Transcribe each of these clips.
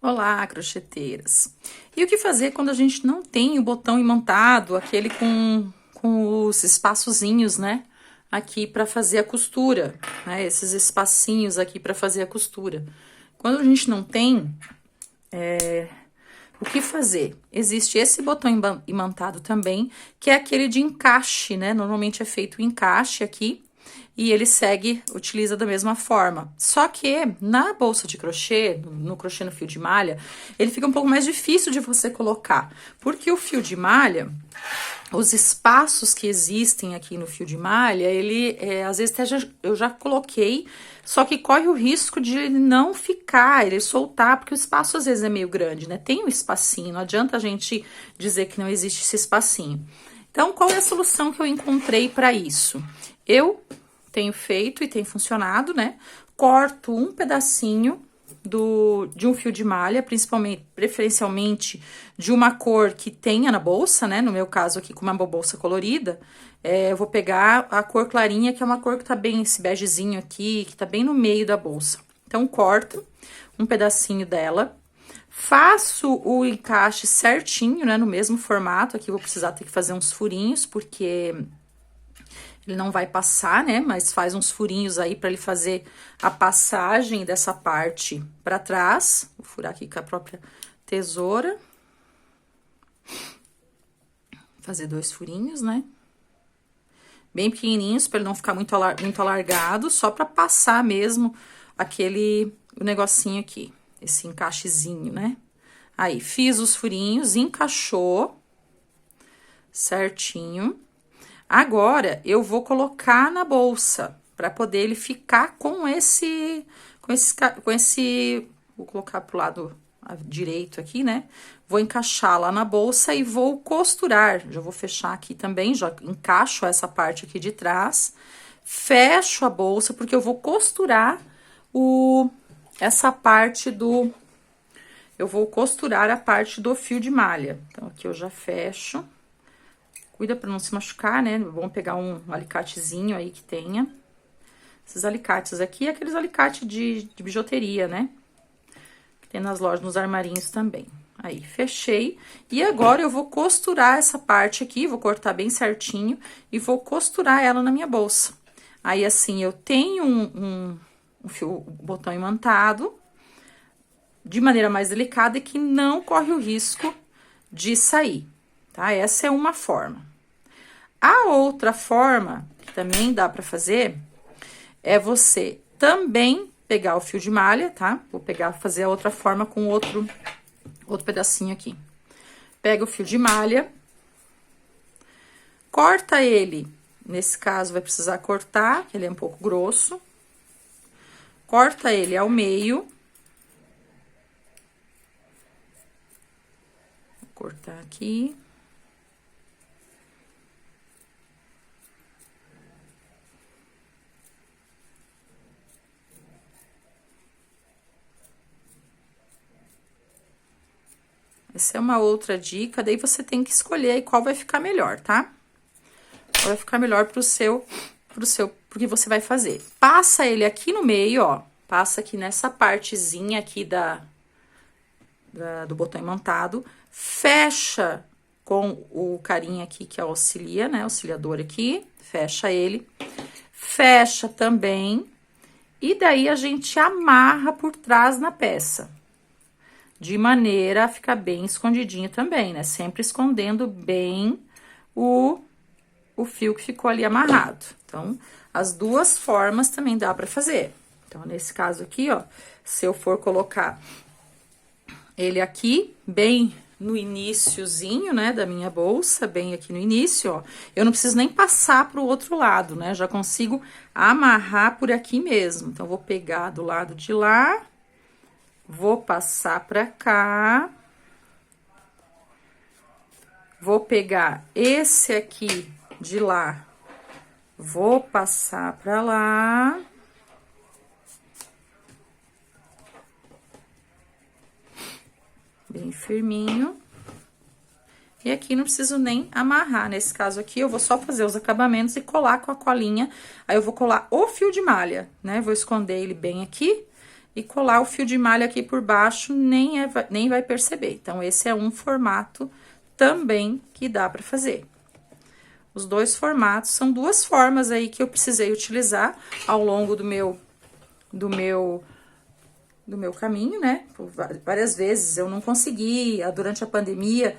Olá, crocheteiras! E o que fazer quando a gente não tem o botão imantado, aquele com os espaçozinhos, né? Aqui para fazer a costura, né? Esses espacinhos aqui para fazer a costura. Quando a gente não tem, o que fazer? Existe esse botão imantado também, que é aquele de encaixe, né? Normalmente é feito o encaixe aqui. E ele utiliza da mesma forma. Só que na bolsa de crochê, no crochê no fio de malha, ele fica um pouco mais difícil de você colocar. Porque o fio de malha, os espaços que existem aqui no fio de malha, às vezes eu já coloquei, só que corre o risco de ele não ficar, ele soltar, porque o espaço às vezes é meio grande, né? Tem um espacinho, não adianta a gente dizer que não existe esse espacinho. Então, qual é a solução que eu encontrei para isso? Eu tenho feito e tem funcionado, né? Corto um pedacinho de um fio de malha, preferencialmente de uma cor que tenha na bolsa, né? No meu caso aqui, com uma bolsa colorida, eu vou pegar a cor clarinha, que é uma cor que tá bem, esse begezinho aqui, que tá bem no meio da bolsa. Então, corto um pedacinho dela, faço o encaixe certinho, né? No mesmo formato, aqui eu vou precisar ter que fazer uns furinhos, porque ele não vai passar, né? Mas faz uns furinhos aí para ele fazer a passagem dessa parte para trás. Vou furar aqui com a própria tesoura. Fazer 2 furinhos, né? Bem pequenininhos para ele não ficar muito alargado, só para passar mesmo o negocinho aqui, esse encaixezinho, né? Aí, fiz os furinhos, encaixou certinho. Agora, eu vou colocar na bolsa, para poder ele ficar vou colocar pro lado direito aqui, né? Vou encaixar lá na bolsa e vou costurar. Já vou fechar aqui também, já encaixo essa parte aqui de trás, fecho a bolsa, porque eu vou costurar essa parte eu vou costurar a parte do fio de malha. Então, aqui eu já fecho. Cuida pra não se machucar, né? Vamos pegar um alicatezinho aí que tenha. Esses alicates aqui é aqueles alicates de bijuteria, né? Que tem nas lojas, nos armarinhos também. Aí, fechei. E agora eu vou costurar essa parte aqui, vou cortar bem certinho e vou costurar ela na minha bolsa. Aí, assim, eu tenho um botão imantado de maneira mais delicada e que não corre o risco de sair, tá? Essa é uma forma. A outra forma, que também dá pra fazer, é você também pegar o fio de malha, tá? Vou fazer a outra forma com outro pedacinho aqui. Pega o fio de malha, corta ele, nesse caso vai precisar cortar, que ele é um pouco grosso. Corta ele ao meio. Vou cortar aqui. Essa é uma outra dica, daí você tem que escolher aí qual vai ficar melhor, tá? Qual vai ficar melhor porque você vai fazer. Passa ele aqui no meio, ó, passa aqui nessa partezinha aqui do botão imantado, fecha com o carinha aqui que auxilia, né, auxiliador aqui, fecha ele, fecha também, e daí a gente amarra por trás na peça. De maneira a ficar bem escondidinho também, né? Sempre escondendo bem o fio que ficou ali amarrado. Então, as duas formas também dá pra fazer. Então, nesse caso aqui, ó, se eu for colocar ele aqui, bem no iniciozinho, né, da minha bolsa, bem aqui no início, ó, eu não preciso nem passar pro outro lado, né? Já consigo amarrar por aqui mesmo. Então, vou pegar do lado de lá. Vou passar pra cá. Vou pegar esse aqui de lá. Vou passar pra lá. Bem firminho. E aqui não preciso nem amarrar. Nesse caso aqui, eu vou só fazer os acabamentos e colar com a colinha. Aí, eu vou colar o fio de malha, né? Vou esconder ele bem aqui. e colar o fio de malha aqui por baixo, nem vai perceber. Então, esse é um formato também que dá pra fazer. Os dois formatos são duas formas aí que eu precisei utilizar ao longo do meu caminho, né? Por várias vezes eu não consegui, durante a pandemia,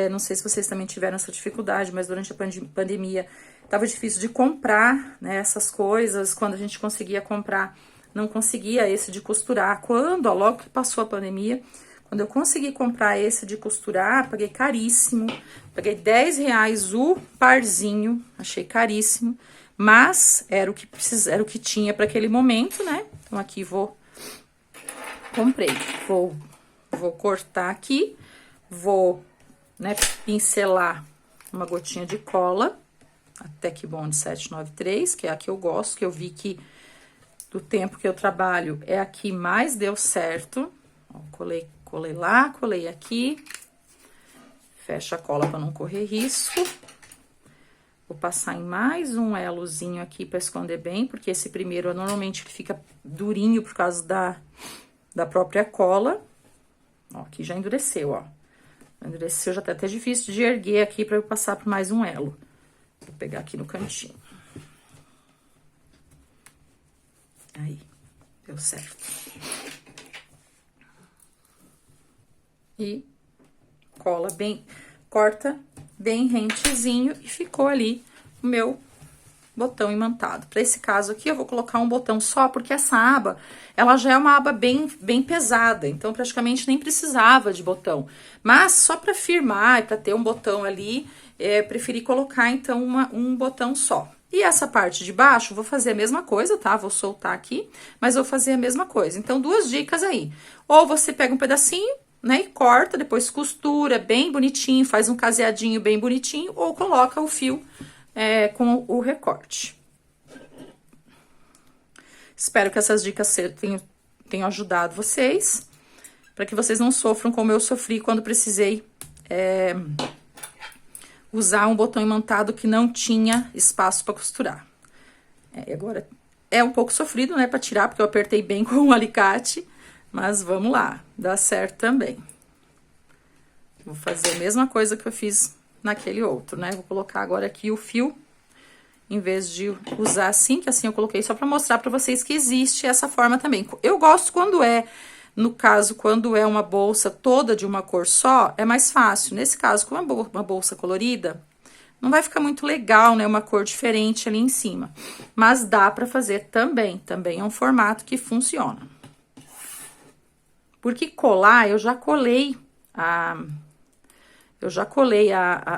não sei se vocês também tiveram essa dificuldade, mas durante a pandemia tava difícil de comprar, né, essas coisas. Quando a gente conseguia comprar, não conseguia esse de costurar. Quando, logo que passou a pandemia, quando eu consegui comprar esse de costurar, paguei caríssimo, paguei R$10 o parzinho, achei caríssimo, mas era o que tinha para aquele momento, né? Então, aqui comprei, vou cortar aqui, vou, né, pincelar uma gotinha de cola, até que Bond 793, que é a que eu gosto, que eu vi que do tempo que eu trabalho é a que mais deu certo. Ó, colei lá, colei aqui, fecha a cola para não correr risco. Vou passar em mais um elozinho aqui para esconder bem, porque esse primeiro normalmente fica durinho por causa da própria cola. Ó, aqui já endureceu, ó. Endureceu, já tá até difícil de erguer aqui para eu passar por mais um elo. Vou pegar aqui no cantinho. Aí, deu certo. E cola bem, corta bem rentezinho e ficou ali o meu botão imantado. Para esse caso aqui, eu vou colocar um botão só, porque essa aba, ela já é uma aba bem pesada, então praticamente nem precisava de botão. Mas só para firmar e para ter um botão ali, preferi colocar então um botão só. E essa parte de baixo, vou fazer a mesma coisa, tá? Vou soltar aqui, mas vou fazer a mesma coisa. Então, duas dicas aí. Ou você pega um pedacinho, né, e corta, depois costura bem bonitinho, faz um caseadinho bem bonitinho, ou coloca o fio com o recorte. Espero que essas dicas tenham ajudado vocês, para que vocês não sofram como eu sofri quando precisei usar um botão imantado que não tinha espaço para costurar. Agora, é um pouco sofrido, né, para tirar, porque eu apertei bem com o alicate, mas vamos lá, dá certo também. Vou fazer a mesma coisa que eu fiz naquele outro, né? Vou colocar agora aqui o fio, em vez de usar assim, que assim eu coloquei só para mostrar para vocês que existe essa forma também. Eu gosto quando no caso, quando é uma bolsa toda de uma cor só, é mais fácil. Nesse caso, como é uma bolsa colorida, não vai ficar muito legal, né? Uma cor diferente ali em cima. Mas dá para fazer também. Também é um formato que funciona. Porque colar, eu já colei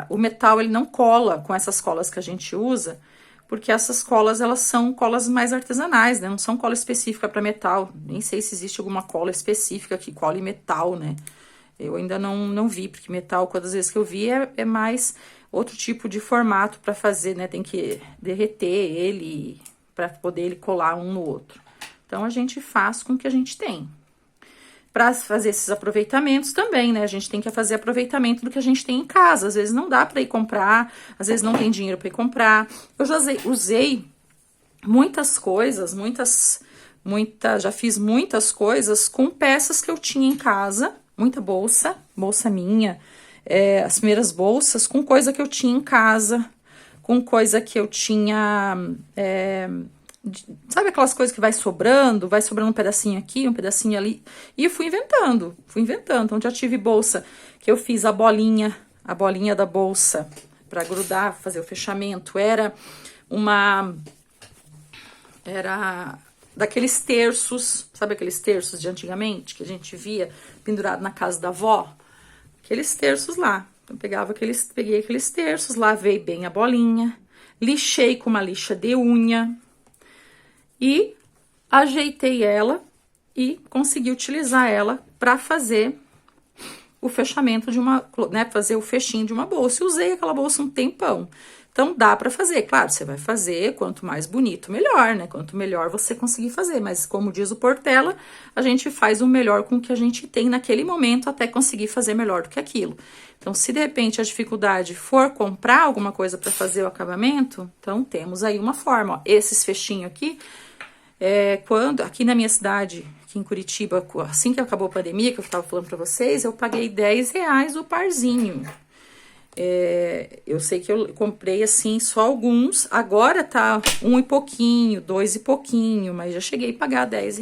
o metal, ele não cola com essas colas que a gente usa, porque essas colas, elas são colas mais artesanais, né? Não são cola específica para metal. Nem sei se existe alguma cola específica que cole metal, né? Eu ainda não vi, porque metal, quantas vezes que eu vi, é mais outro tipo de formato para fazer, né? Tem que derreter ele para poder ele colar um no outro. Então, a gente faz com o que a gente tem. Para fazer esses aproveitamentos também, né? A gente tem que fazer aproveitamento do que a gente tem em casa. Às vezes não dá para ir comprar, às vezes não tem dinheiro para ir comprar. Eu já usei muitas coisas, já fiz muitas coisas com peças que eu tinha em casa, muita bolsa minha, as primeiras bolsas com coisa que eu tinha em casa, com coisa que eu tinha, sabe aquelas coisas que vai sobrando um pedacinho aqui, um pedacinho ali, e eu fui inventando. Então, já tive bolsa que eu fiz a bolinha da bolsa para grudar, fazer o fechamento, era daqueles terços, sabe aqueles terços de antigamente, que a gente via pendurado na casa da avó? Aqueles terços lá. Então, peguei aqueles terços, lavei bem a bolinha, lixei com uma lixa de unha, e ajeitei ela e consegui utilizar ela para fazer o fechamento fazer o fechinho de uma bolsa. E usei aquela bolsa um tempão. Então, dá para fazer. Claro, você vai fazer, quanto mais bonito, melhor, né? Quanto melhor você conseguir fazer. Mas, como diz o Portela, a gente faz o melhor com o que a gente tem naquele momento até conseguir fazer melhor do que aquilo. Então, se de repente a dificuldade for comprar alguma coisa para fazer o acabamento, então temos aí uma forma. Ó, esses fechinhos aqui, aqui na minha cidade, aqui aqui em Curitiba, assim que acabou a pandemia, que eu tava falando pra vocês, eu paguei R$10 o parzinho. Eu sei que eu comprei assim só alguns, agora tá 1 e pouquinho, 2 e pouquinho, mas já cheguei a pagar R$10